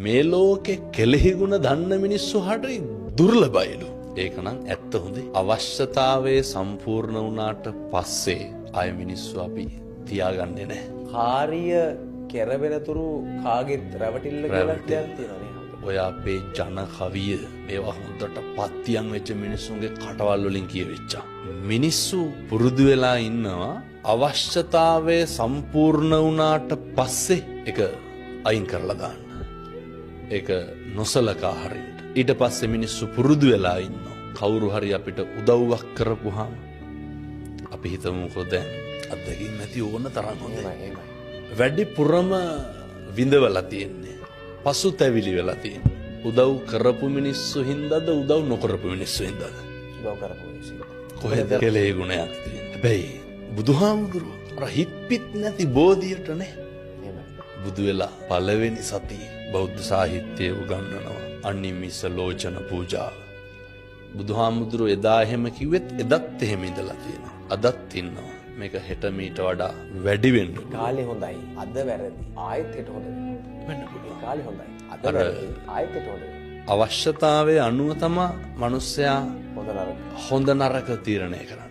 මේ ලෝකේ කෙලෙහි ගුණ දන්න මිනිස්සු හරි දුර්ලභයිලු. ඒක නම් ඇත්ත හොඳේ. අවශ්‍යතාවයේ සම්පූර්ණ වුණාට පස්සේ ආය මිනිස්සු අපි තියාගන්නේ නැහැ. කාර්ය කෙරවෙනතුරු කාගෙත් රැවටිල්ල කියලා දෙයක් තියෙනවා නේ. ඔය අපේ ජන කවිය මේවා හොඳට පත්තියන් වෙච්ච මිනිස්සුන්ගේ කටවල් වලින් කියවෙච්චා. මිනිස්සු පුරුදු වෙලා ඉන්නවා අවශ්‍යතාවයේ සම්පූර්ණ වුණාට පස්සේ ඒක අයින් කරලා දාන්න. ඒක නොසලකා හරින්න. ඊට පස්සේ මිනිස්සු පුරුදු වෙලා ඉන්නවා. කවුරු හරි අපිට උදව්වක් කරපුවාම අපි හිතමුකෝ දැන් අත්දැකීම් නැති ඕන තරම් හොඳයි. වැඩිපුරම විඳවලා තියෙන්නේ. පසුතැවිලි වෙලා තියෙන්නේ. උදව් කරපු මිනිස්සු හින්දාද උදව් නොකරපු මිනිස්සු හින්දාද? උදව් කරපු මිනිස්සු. කොහෙද කෙලේ ගුණයක් තියෙන්නේ. හැබැයි බුදුහාමුදුරුවෝ අර හිට්පිට නැති බෝධියටනේ බුදු වෙලා පළවෙනි සතියේ බෞද්ධ සාහිත්‍යයේ උගන්වනවා අනිමිස ලෝචන පූජාව. බුදුහාමුදුරුවෝ එදා එහෙම කිව්වෙත් එදත් එහෙම ඉඳලා තියෙනවා. අදත් ඉන්නවා. මේක හෙට මීට වඩා වැඩි වෙන්න. කාලේ හොඳයි. අද වැරදි. ආයෙත් හෙට හොඳ වෙන්න පුළුවන්. කාලේ හොඳයි. අද වැරදි. ආයෙත් හෙට හොඳ. අවශ්‍යතාවයේ අනුව තමයි මිනිස්සයා හොඳ නරක තීරණය කරන්නේ.